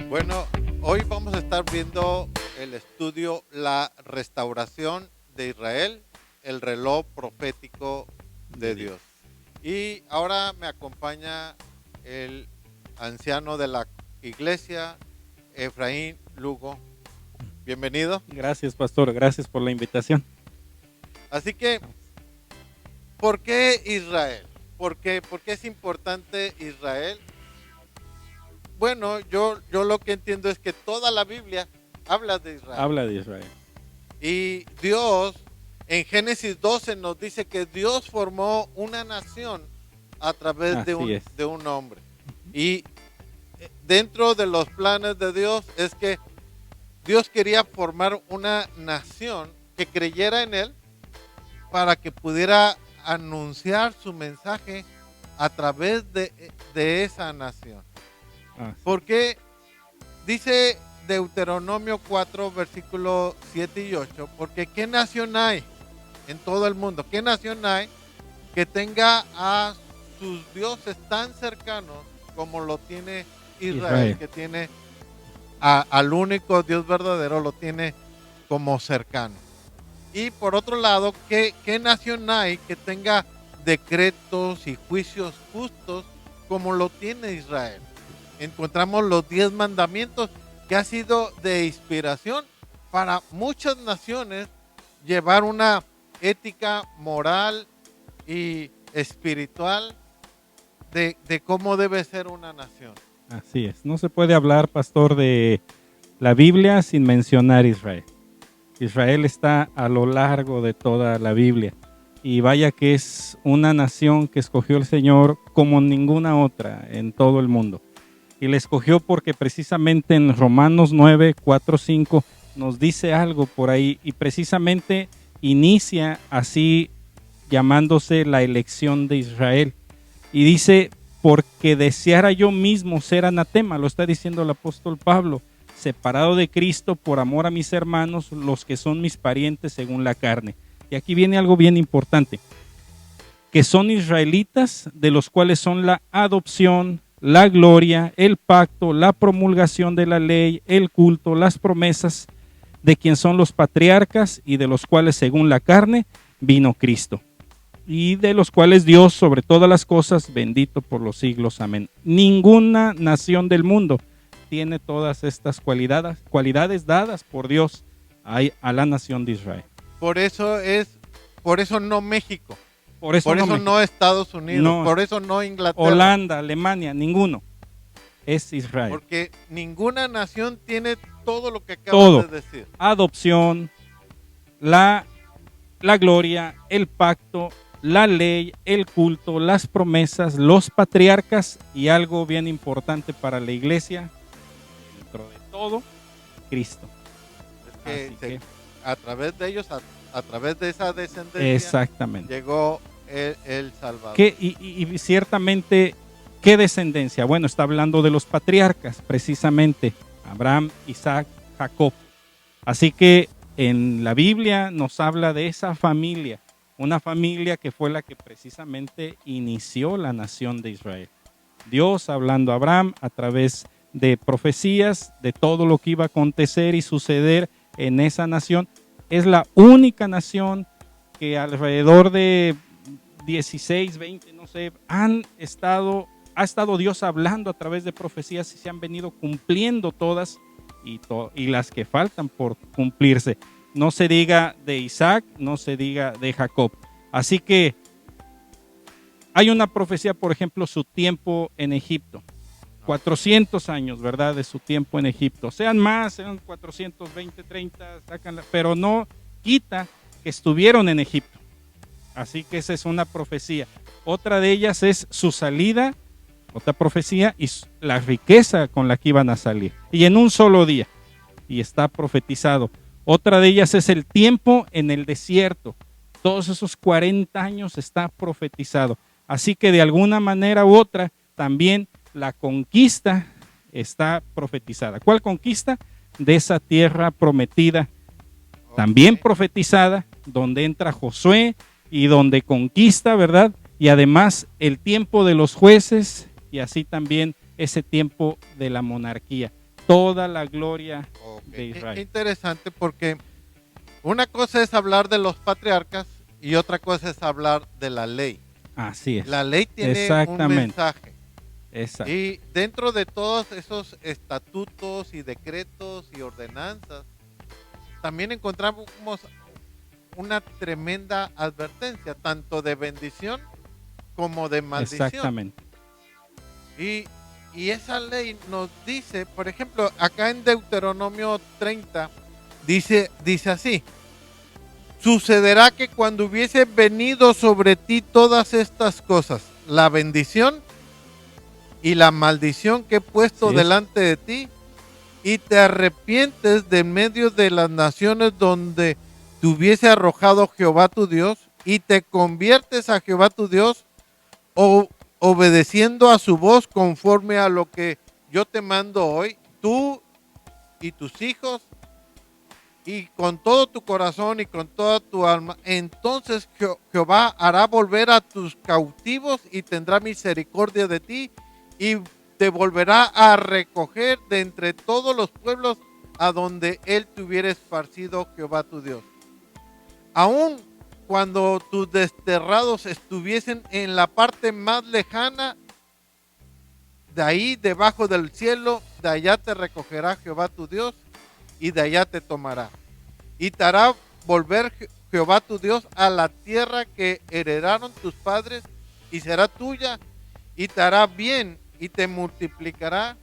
Bueno, hoy vamos a estar viendo el estudio La restauración de Israel, el reloj profético de Dios. Y ahora me acompaña el anciano de la iglesia, Efraín Lugo. Bienvenido. Gracias, pastor. Gracias por la invitación. Así que, ¿por qué Israel? ¿Por qué es importante Israel? Bueno, yo lo que entiendo es que toda la Biblia habla de Israel. Habla de Israel. Y Dios, en Génesis 12 nos dice que Dios formó una nación a través de un hombre. Y dentro de los planes de Dios es que Dios quería formar una nación que creyera en Él para que pudiera anunciar su mensaje a través de esa nación. Porque dice Deuteronomio 4, versículos 7 y 8, porque ¿qué nación hay en todo el mundo? ¿Qué nación hay que tenga a sus dioses tan cercanos como lo tiene Israel. Que tiene al único Dios verdadero, lo tiene como cercano? Y por otro lado, ¿qué nación hay que tenga decretos y juicios justos como lo tiene Israel? Encontramos los 10 mandamientos que ha sido de inspiración para muchas naciones llevar una ética moral y espiritual de cómo debe ser una nación. Así es. No se puede hablar, pastor, de la Biblia sin mencionar Israel. Israel está a lo largo de toda la Biblia. Y vaya que es una nación que escogió el Señor como ninguna otra en todo el mundo. Y la escogió porque precisamente en Romanos 9, 4, 5 nos dice algo por ahí. Y precisamente inicia así llamándose la elección de Israel. Y dice, porque deseara yo mismo ser anatema, lo está diciendo el apóstol Pablo, separado de Cristo por amor a mis hermanos, los que son mis parientes según la carne. Y aquí viene algo bien importante, que son israelitas, de los cuales son la adopción, la gloria, el pacto, la promulgación de la ley, el culto, las promesas, de quien son los patriarcas y de los cuales según la carne vino Cristo. Y de los cuales Dios sobre todas las cosas, bendito por los siglos, amén. Ninguna nación del mundo tiene todas estas cualidades dadas por Dios a la nación de Israel. Por eso no México. Por eso no Estados Unidos, no, por eso no Inglaterra. Holanda, Alemania, ninguno. Es Israel. Porque ninguna nación tiene todo lo que acabas de decir. Adopción, la gloria, el pacto, la ley, el culto, las promesas, los patriarcas y algo bien importante para la iglesia, dentro de todo, Cristo. Es que a través de ellos, a través de esa descendencia, exactamente, llegó el Salvador. Y ciertamente, ¿qué descendencia? Bueno, está hablando de los patriarcas, precisamente, Abraham, Isaac, Jacob. Así que en la Biblia nos habla de esa familia, una familia que fue la que precisamente inició la nación de Israel. Dios hablando a Abraham a través de profecías, de todo lo que iba a acontecer y suceder en esa nación. Es la única nación que alrededor de 16, 20, no sé, ha estado Dios hablando a través de profecías y se han venido cumpliendo todas y las que faltan por cumplirse. No se diga de Isaac, no se diga de Jacob. Así que hay una profecía, por ejemplo, su tiempo en Egipto. 400 años, ¿verdad? De su tiempo en Egipto. Sean más, sean 420, 30, sácanla, pero no quita que estuvieron en Egipto. Así que esa es una profecía. Otra de ellas es su salida, otra profecía, y la riqueza con la que iban a salir. Y en un solo día. Y está profetizado. Otra de ellas es el tiempo en el desierto. Todos esos 40 años está profetizado. Así que de alguna manera u otra, también la conquista está profetizada. ¿Cuál conquista? De esa tierra prometida, también profetizada, donde entra Josué y donde conquista, ¿verdad? Y además el tiempo de los jueces y así también ese tiempo de la monarquía. toda la gloria de Qué Israel. interesante, porque una cosa es hablar de los patriarcas y otra cosa es hablar de la ley. Así es. La ley tiene un mensaje. Exacto. Y dentro de todos esos estatutos y decretos y ordenanzas, también encontramos una tremenda advertencia, tanto de bendición como de maldición. Exactamente. Y esa ley nos dice, por ejemplo, acá en Deuteronomio 30, dice así: sucederá que cuando hubiese venido sobre ti todas estas cosas, la bendición y la maldición que he puesto delante de ti, y te arrepientes de medio de las naciones donde te hubiese arrojado Jehová tu Dios, y te conviertes a Jehová tu Dios, obedeciendo a su voz conforme a lo que yo te mando hoy, tú y tus hijos, y con todo tu corazón y con toda tu alma, entonces Jehová hará volver a tus cautivos y tendrá misericordia de ti, y te volverá a recoger de entre todos los pueblos a donde él te hubiera esparcido Jehová tu Dios. Aún cuando tus desterrados estuviesen en la parte más lejana, de ahí debajo del cielo, de allá te recogerá Jehová tu Dios, y de allá te tomará. Y te hará volver Jehová tu Dios a la tierra que heredaron tus padres, y será tuya, y te hará bien, y te multiplicará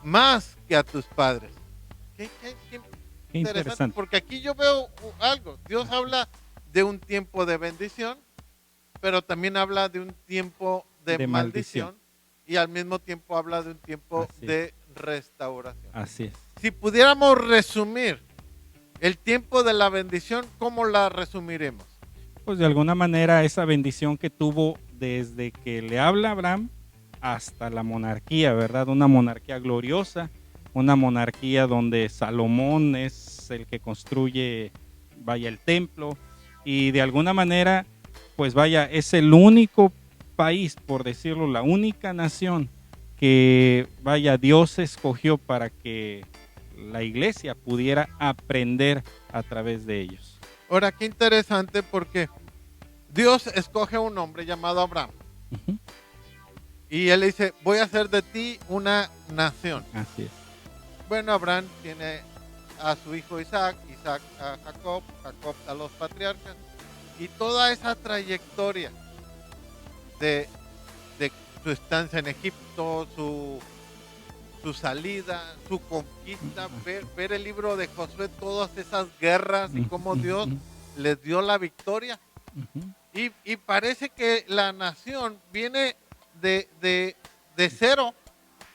más que a tus padres. Qué interesante, porque aquí yo veo algo. Dios habla de un tiempo de bendición, pero también habla de un tiempo de maldición, y al mismo tiempo habla de un tiempo de restauración. Así es. Si pudiéramos resumir el tiempo de la bendición, ¿cómo la resumiremos? Pues de alguna manera esa bendición que tuvo desde que le habla a Abraham hasta la monarquía, ¿verdad? Una monarquía gloriosa, una monarquía donde Salomón es el que construye, vaya, el templo, y de alguna manera, pues vaya, es el único país, por decirlo, la única nación que, vaya, Dios escogió para que la iglesia pudiera aprender a través de ellos. Ahora, qué interesante, porque Dios escoge a un hombre llamado Abraham. Uh-huh. Y él le dice: voy a hacer de ti una nación. Así es. Bueno, Abraham tiene a su hijo Isaac, Isaac a Jacob, Jacob a los patriarcas, y toda esa trayectoria de su estancia en Egipto, su salida, su conquista, ver el libro de Josué, todas esas guerras y cómo Dios les dio la victoria. Y parece que la nación viene de cero,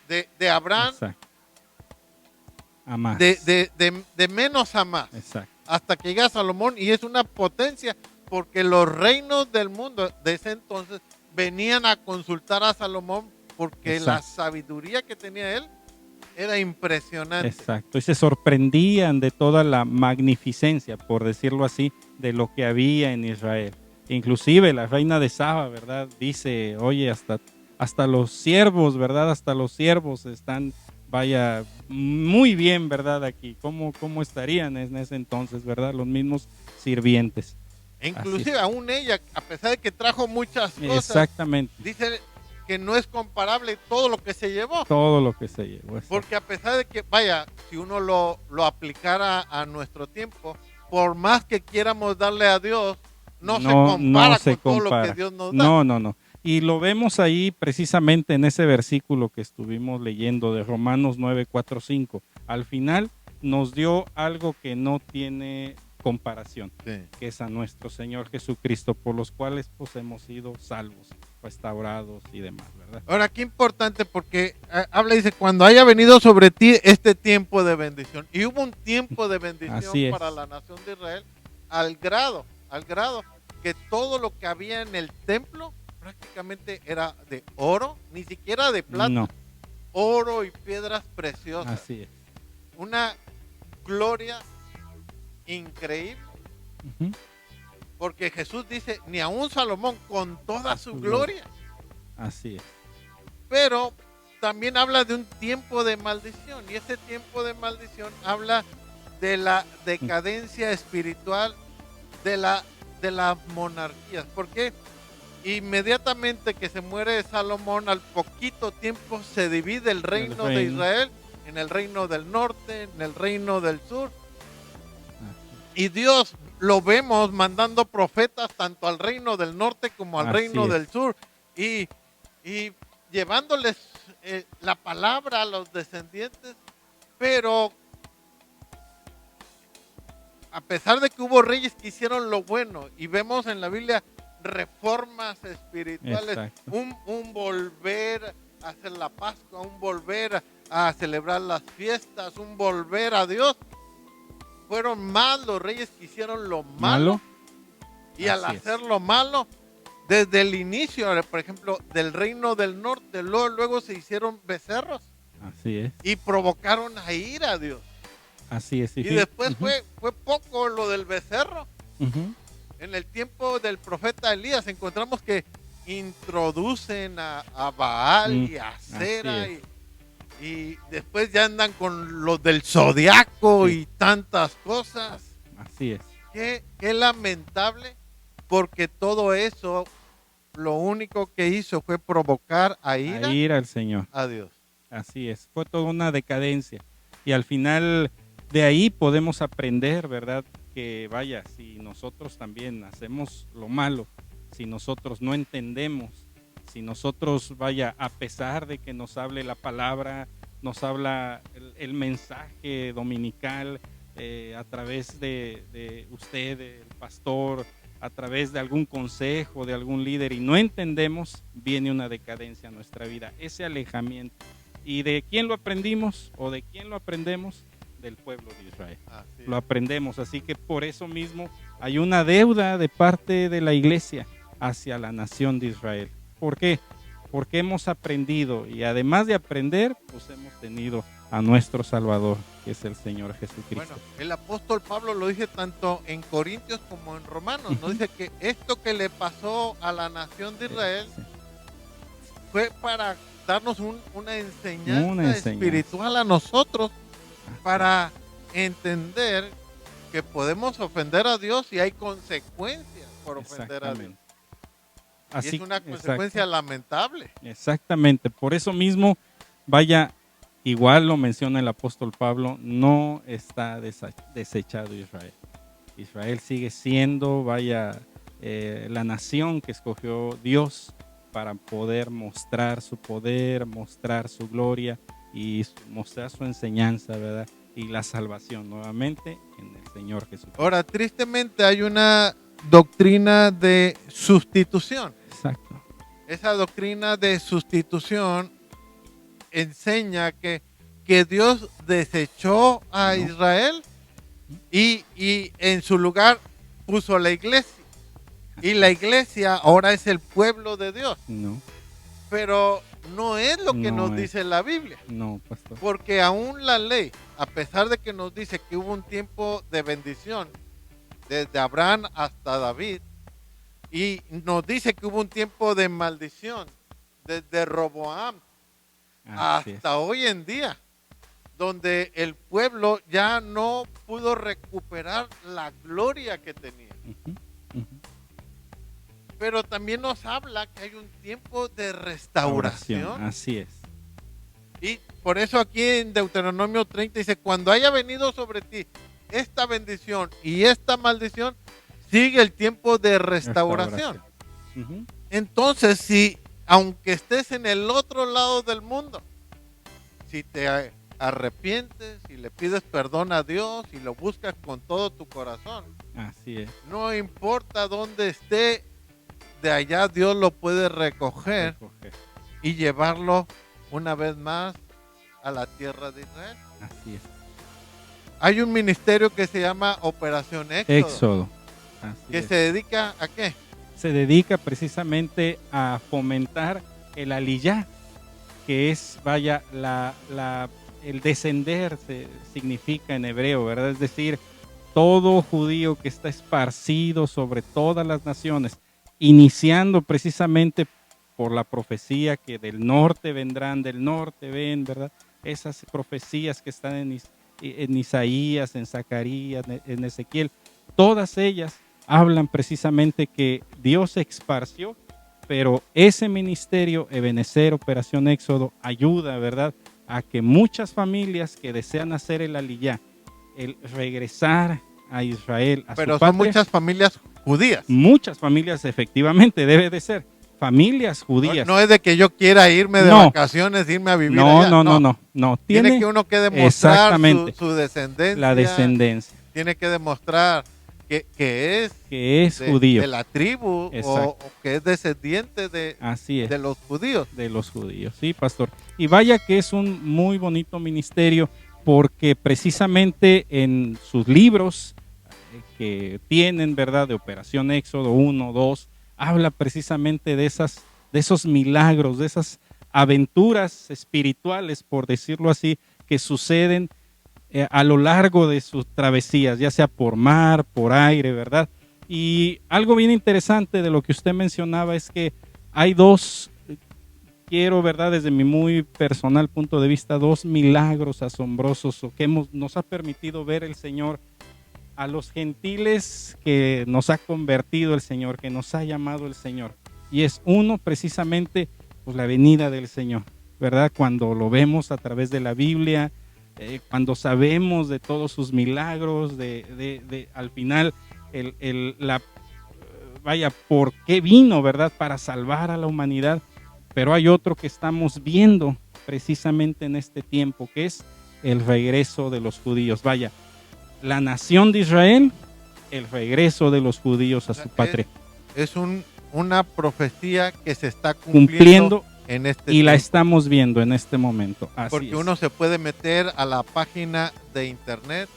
de Abraham, a más. de menos a más. Exacto. Hasta que llega Salomón, y es una potencia, porque los reinos del mundo de ese entonces venían a consultar a Salomón, porque la sabiduría que tenía él era impresionante. Exacto, y se sorprendían de toda la magnificencia, por decirlo así, de lo que había en Israel. Inclusive la reina de Saba, ¿verdad? Dice: oye, hasta los siervos, ¿verdad? Hasta los siervos están, vaya, muy bien, ¿verdad? Aquí, ¿cómo estarían en ese entonces, ¿verdad? Los mismos sirvientes. E inclusive aún ella, a pesar de que trajo muchas cosas, exactamente, dice que no es comparable todo lo que se llevó. Todo lo que se llevó. Exacto. Porque a pesar de que, vaya, si uno lo aplicara a nuestro tiempo, por más que quieramos darle a Dios, no se compara con todo lo que Dios nos da. No. Y lo vemos ahí precisamente en ese versículo que estuvimos leyendo de Romanos 9, 4, 5. Al final nos dio algo que no tiene comparación, que es a nuestro Señor Jesucristo, por los cuales pues hemos sido salvos, restaurados y demás, ¿verdad? Ahora, qué importante, porque habla, dice: cuando haya venido sobre ti este tiempo de bendición. Y hubo un tiempo de bendición para la nación de Israel, al grado que todo lo que había en el templo prácticamente era de oro, ni siquiera de plata. No. Oro y piedras preciosas. Así es. Una gloria increíble. Uh-huh. Porque Jesús dice: ni aún Salomón con toda su gloria. Así es. Pero también habla de un tiempo de maldición, y ese tiempo de maldición habla de la decadencia espiritual de las monarquías. Porque inmediatamente que se muere Salomón, al poquito tiempo se divide el reino de Israel en el reino del norte, en el reino del sur. Y Dios lo vemos mandando profetas tanto al reino del norte como al reino del sur, y llevándoles la palabra a los descendientes. Pero a pesar de que hubo reyes que hicieron lo bueno, y vemos en la Biblia reformas espirituales, un volver a hacer la Pascua, un volver a celebrar las fiestas, un volver a Dios, fueron más los reyes que hicieron lo malo. Y al hacer lo malo, desde el inicio, por ejemplo, del reino del norte, luego se hicieron becerros. Así es. Y provocaron a ir a Dios. Así es. Y después fue poco lo del becerro. En el tiempo del profeta Elías encontramos que introducen a Baal y a Acera, y después ya andan con los del zodiaco y tantas cosas. Así es. Qué lamentable, porque todo eso lo único que hizo fue provocar a ir al Señor, a Dios. Así es, fue toda una decadencia. Y al final de ahí podemos aprender, ¿verdad? Que vaya, si nosotros también hacemos lo malo, si nosotros no entendemos, si nosotros, vaya, a pesar de que nos hable la palabra, nos habla el mensaje dominical a través de usted, el pastor, a través de algún consejo, de algún líder, y no entendemos, viene una decadencia a nuestra vida, ese alejamiento. ¿Y de quién lo aprendimos o de quién lo aprendemos? Del pueblo de Israel. Lo aprendemos, así que por eso mismo hay una deuda de parte de la iglesia hacia la nación de Israel. ¿Por qué? Porque hemos aprendido, y además de aprender, pues hemos tenido a nuestro Salvador, que es el Señor Jesucristo. Bueno, el apóstol Pablo lo dice tanto en Corintios como en Romanos, ¿no? Dice que esto que le pasó a la nación de Israel fue para darnos una enseñanza espiritual a nosotros, para entender que podemos ofender a Dios y hay consecuencias por ofender a Dios. Y es una consecuencia lamentable. Exactamente, por eso mismo, vaya, igual lo menciona el apóstol Pablo, no está desechado Israel. Israel sigue siendo, vaya, la nación que escogió Dios para poder mostrar su poder, mostrar su gloria y mostrar su enseñanza, ¿verdad? Y la salvación nuevamente en el Señor Jesucristo. Ahora, tristemente hay una doctrina de sustitución. Exacto. Esa doctrina de sustitución enseña que Dios desechó a Israel y en su lugar puso la iglesia. Y la iglesia ahora es el pueblo de Dios. No. Pero no es lo que nos dice la Biblia. No, pastor. Porque aún la ley, a pesar de que nos dice que hubo un tiempo de bendición, desde Abraham hasta David, y nos dice que hubo un tiempo de maldición, desde Roboam hasta hoy en día, donde el pueblo ya no pudo recuperar la gloria que tenía. Pero también nos habla que hay un tiempo de restauración. Así es. Y por eso aquí en Deuteronomio 30 dice, cuando haya venido sobre ti esta bendición y esta maldición, sigue el tiempo de restauración. Entonces, si aunque estés en el otro lado del mundo, si te arrepientes y le pides perdón a Dios y lo buscas con todo tu corazón, así es. No importa dónde esté, de allá Dios lo puede recoger y llevarlo una vez más a la tierra de Israel. Así es. Hay un ministerio que se llama Operación Éxodo. Que se dedica ¿a qué? Se dedica precisamente a fomentar el aliyá, que es, vaya, el descender significa en hebreo, ¿verdad? Es decir, todo judío que está esparcido sobre todas las naciones, iniciando precisamente por la profecía que del norte vendrán, del norte ven, ¿verdad? Esas profecías que están en Isaías, en Zacarías, en Ezequiel, todas ellas hablan precisamente que Dios se esparció, pero ese ministerio, Ebenezer, Operación Éxodo, ayuda, ¿verdad?, a que muchas familias que desean hacer el aliyá, el regresar a Israel, a pero su patria. Son muchas familias judías. Muchas familias, efectivamente, debe de ser. Familias judías. No es de que yo quiera irme de vacaciones, irme a vivir allá. No. Tiene que uno que demostrar su descendencia. La descendencia. Tiene que demostrar que es judío. De la tribu o que es descendiente de los judíos. De los judíos, sí, pastor. Y vaya que es un muy bonito ministerio porque precisamente en sus libros que tienen, ¿verdad?, de Operación Éxodo 1, 2, habla precisamente de esos milagros, de esas aventuras espirituales, por decirlo así, que suceden a lo largo de sus travesías, ya sea por mar, por aire, ¿verdad? Y algo bien interesante de lo que usted mencionaba es que hay quiero, ¿verdad?, desde mi muy personal punto de vista, 2 milagros asombrosos que nos ha permitido ver el Señor a los gentiles que nos ha convertido el Señor, que nos ha llamado el Señor. Y es uno precisamente, pues, la venida del Señor, ¿verdad? Cuando lo vemos a través de la Biblia, cuando sabemos de todos sus milagros, al final, ¿por qué vino, verdad? Para salvar a la humanidad. Pero hay otro que estamos viendo precisamente en este tiempo, que es el regreso de los judíos. Vaya, la nación de Israel, el regreso de los judíos a su patria. Es una profecía que se está cumpliendo en este tiempo. La estamos viendo en este momento. Porque uno se puede meter a la página de internet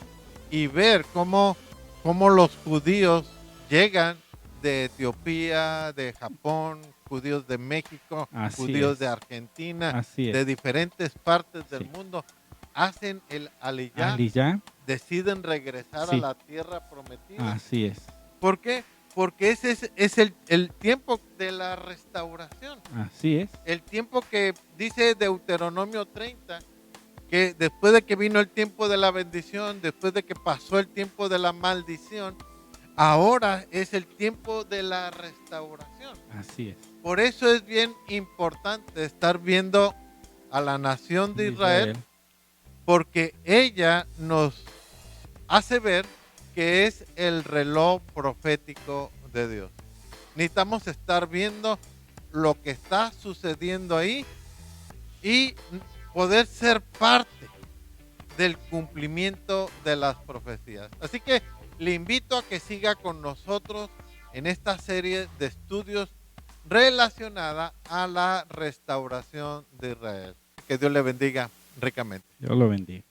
y ver cómo los judíos llegan de Etiopía, de Japón, judíos de México, judíos de Argentina, de diferentes partes del mundo, hacen el aliyá, deciden regresar a la tierra prometida. Así es. ¿Por qué? Porque ese es el tiempo de la restauración. Así es. El tiempo que dice Deuteronomio 30, que después de que vino el tiempo de la bendición, después de que pasó el tiempo de la maldición, ahora es el tiempo de la restauración. Así es. Por eso es bien importante estar viendo a la nación de Israel, porque ella nos hace ver que es el reloj profético de Dios. Necesitamos estar viendo lo que está sucediendo ahí y poder ser parte del cumplimiento de las profecías. Así que le invito a que siga con nosotros en esta serie de estudios relacionada a la restauración de Israel. Que Dios le bendiga ricamente. Dios lo bendiga.